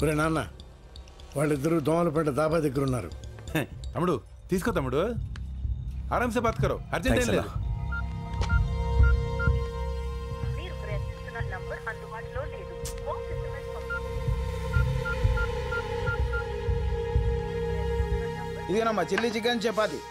ఒరే నాన్న, వాళ్ళిద్దరూ దోమలపేట దాబా దగ్గర ఉన్నారు. తమ్ముడు తీసుకో తమ్ముడు, ఆరాంసే బాత్ కరో, అర్జెంట్ ఏం లేదు. ఇదేనమ్మా chilli chicken chapati.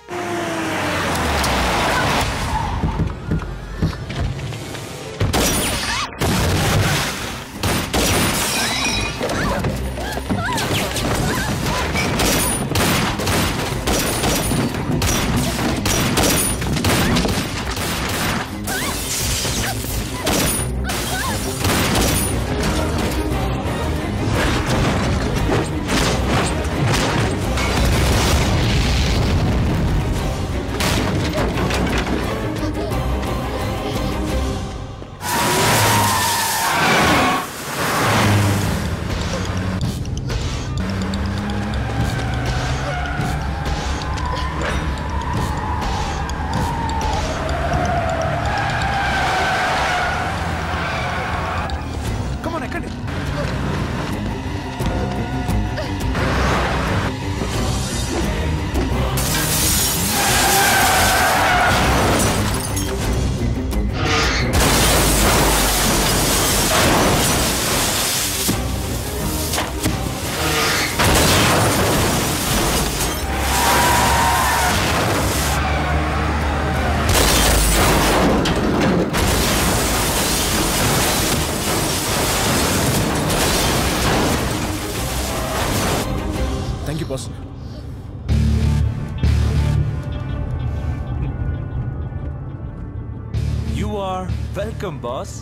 Welcome boss.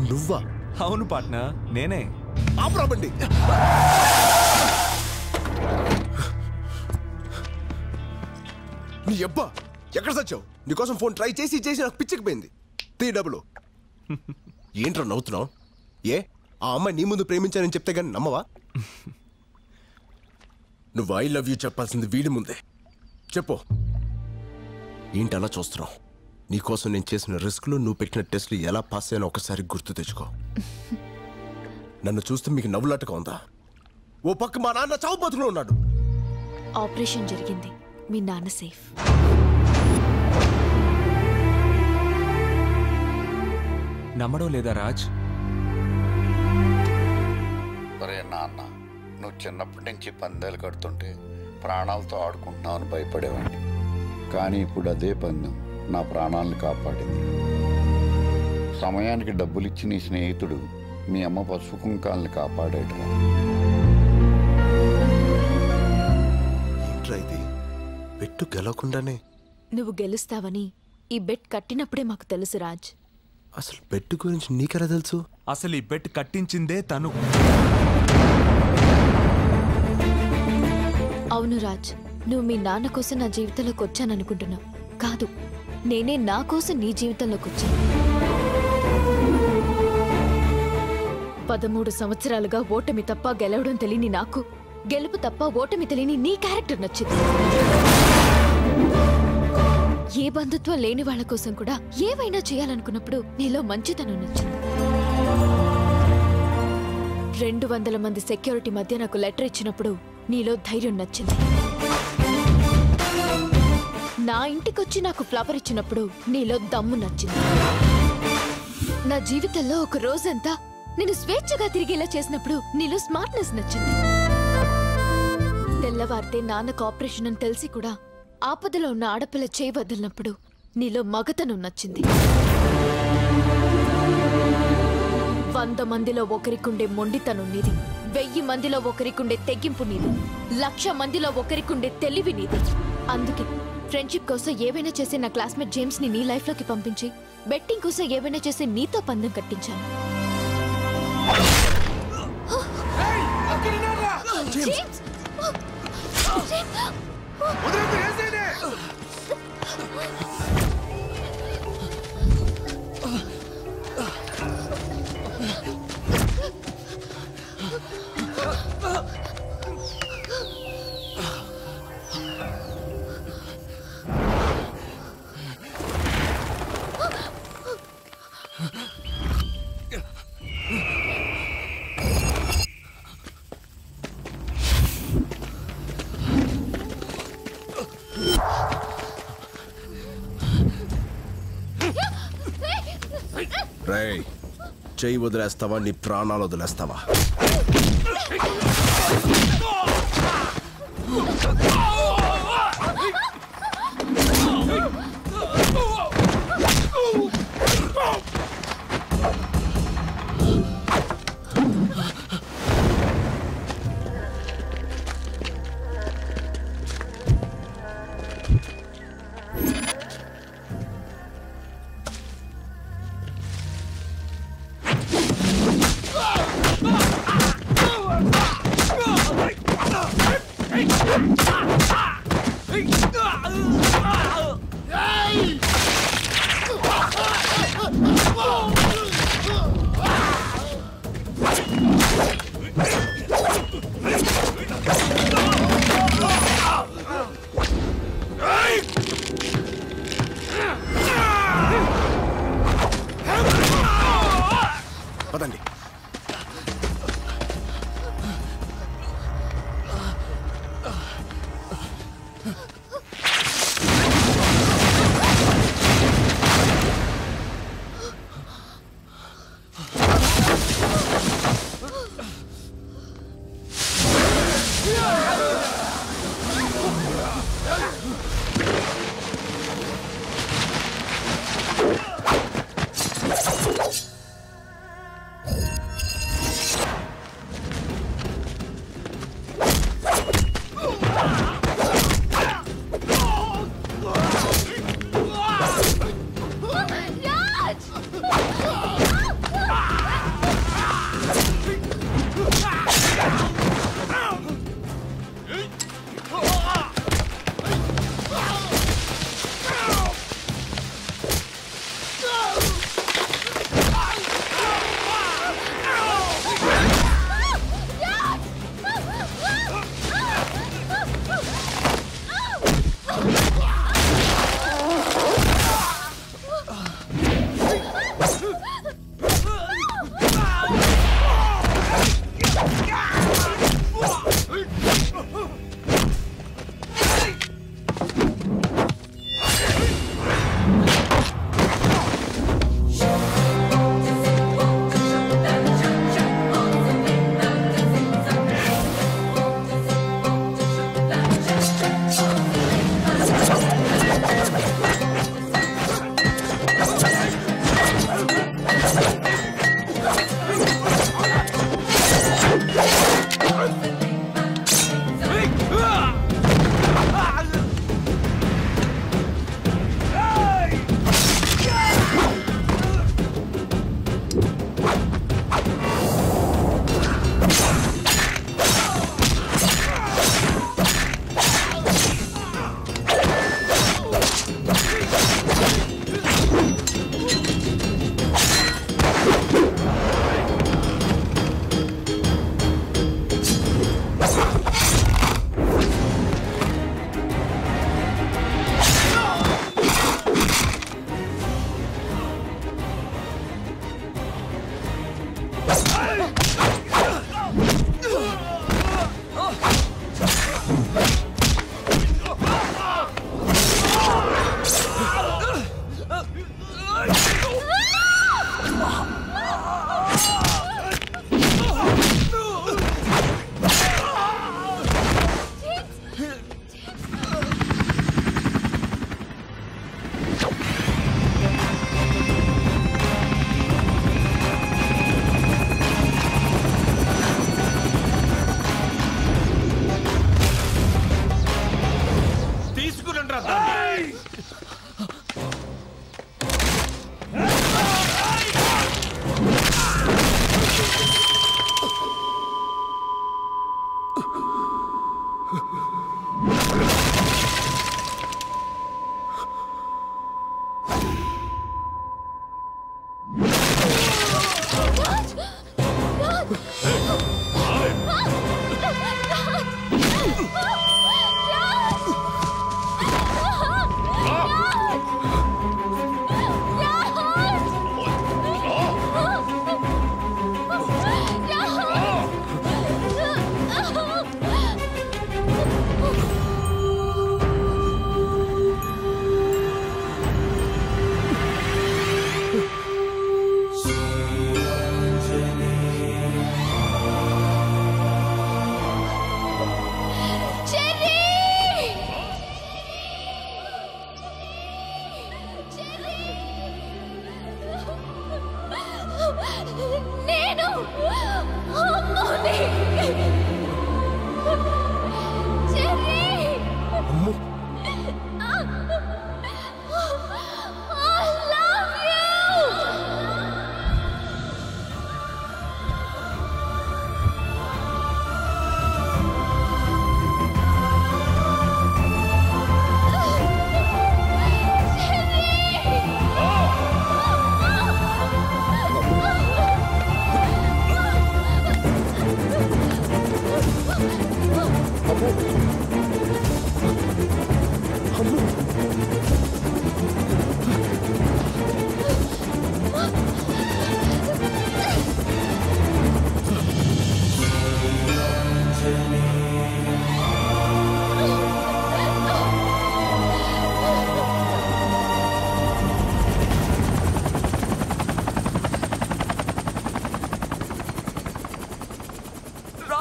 నువ్వా? అవును పార్ట్నర్, నేనే. ఆపరాబండి. నీ అబ్బా ఎక్కడ సచ్చావు? నీకోసం ఫోన్ ట్రై చేసి చేసి నాకు పిచ్చికిపోయింది. తీ డబ్బులు. ఏంట్రా నవ్వుతున్నావు? ఏ ఆ అమ్మాయి నీ ముందు ప్రేమించానని చెప్తే గానీ నమ్మవా? నువ్వు ఐ లవ్ యూ చెప్పాల్సింది వీడి ముందే. చెప్పు. ఏంటి అలా చూస్తున్నావు? నీకోసం నేను చేసిన రిస్క్లు, నువ్వు పెట్టిన టెస్ట్లు ఎలా పాస్ అయ్యానో ఒకసారి గుర్తు తెచ్చుకో. నన్ను చూస్తే మీకు నవ్వులాటగా ఉందా? ఓ పక్క మా నాన్న చావు బతుకులో ఉన్నాడు. ఆపరేషన్ జరిగింది, మీ నాన్న సేఫ్. నమ్మడం లేదా రాజ్? ఒరే నాన్న, నువ్వు చిన్నప్పటి నుంచి పందాలు కడుతుంటే ప్రాణాలతో ఆడుకుంటున్నావని భయపడేవాడిని. కానీ ఇప్పుడు అదే పందెం నా ప్రాణాలను కాపాడింది. సమయానికి డబ్బులిచ్చి నీ స్నేహితుడు మీ అమ్మ పసుపు కుంకాలని కాపాడాడు. ఇది బెట్టు గెలవకుండానే నువ్వు గెలుస్తావని ఈ బెట్ కట్టినప్పుడే మాకు తెలుసు రాజ్. అసలు బెట్టు గురించి నీకెలా తెలుసు? అసలు ఈ బెట్ కట్టించిందే తను. అవును రాజ్, నువ్వు మీ నాన్న కోసం నా జీవితంలోకి వచ్చాననుకుంటున్నావు. కాదు, నేనే నా కోసం నీ జీవితంలోకి వచ్చాను. 13 సంవత్సరాలుగా ఓటమి తప్ప గెలవడం తెలియని నాకు, గెలుపు తప్ప ఓటమి తెలియని నీ క్యారెక్టర్ నచ్చింది. ఏ బంధుత్వం లేని వాళ్ళ కోసం కూడా ఏవైనా చేయాలనుకున్నప్పుడు నీలో మంచితనం నచ్చింది. 200 మంది సెక్యూరిటీ మధ్య నాకు లెటర్ ఇచ్చినప్పుడు నీలో ధైర్యం నచ్చింది. నా ఇంటికొచ్చి నాకు ఫ్లవర్ ఇచ్చినప్పుడు నీలో దమ్ము నచ్చింది. నా జీవితంలో ఒక రోజంతా నేను స్వేచ్ఛగా తిరిగేలా చేసినప్పుడు నీలో స్మార్ట్నెస్ నచ్చింది. తెల్లవారితే నాన్నకు ఆపరేషన్ అని తెలిసి కూడా ఆపదలో ఉన్న ఆడపిల్ల చేయి వదిలినప్పుడు నీలో మగతనం నచ్చింది. 100 మందిలో ఒకరికుండే మొండితనం నీది, 1000 మందిలో ఒకరికుండే తెగింపు నీది, 1,00,000 మందిలో ఒకరికుండే తెలివి నీది. అందుకే ఫ్రెండ్షిప్ కోసం ఏవైనా చేసే నా క్లాస్మేట్ జేమ్స్ ని నీ లైఫ్ లోకి పంపించి, బెట్టింగ్ కోసం ఏవైనా చేసే నీతో పందెం కట్టించాను. చెయ్యి వదిలేస్తావా, నీ ప్రాణాలు వదిలేస్తావా? పదండి.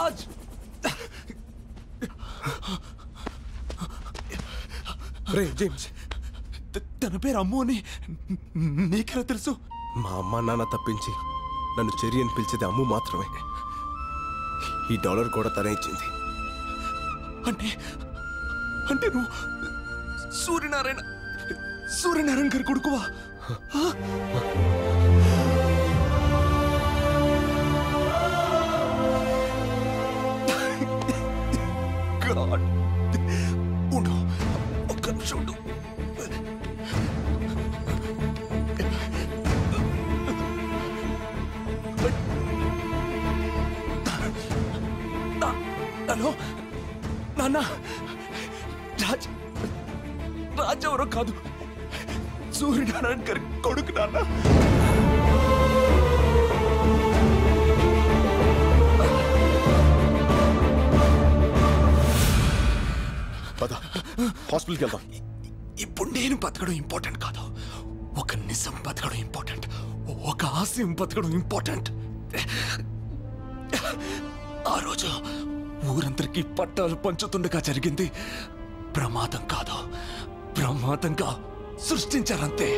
రాజ్ రే జేమ్స్, తన పేరు అమ్ము అని నీకెలా తెలుసు? మా అమ్మ నాన్న తప్పించి నన్ను చెరి అని పిలిచేది అమ్ము మాత్రమే. ఈ డాలర్ కూడా తనే ఇచ్చింది. అంటే అంటే నువ్వు సూర్యనారాయణ గారి కొడుకువా? గాడ్, ఉండు, ఒక్క నిమిషం ఉండు. హలో నాన్న, రాజ్ ఎవరో కాదు, సూర్యనారాయణ గారి కొడుకు నాన్న. పద, హాస్పిటల్కి వెళ్దాం. ఇప్పుడు నేను బతకడం ఇంపార్టెంట్ కాదు, ఒక నిజం బతకడం ఇంపార్టెంట్, ఒక ఆశయం బతకడం ఇంపార్టెంట్. ఆ రోజు ఊరందరికీ పట్టాలు పంచుతుండగా జరిగింది ప్రమాదంగా సృష్టించారంతే.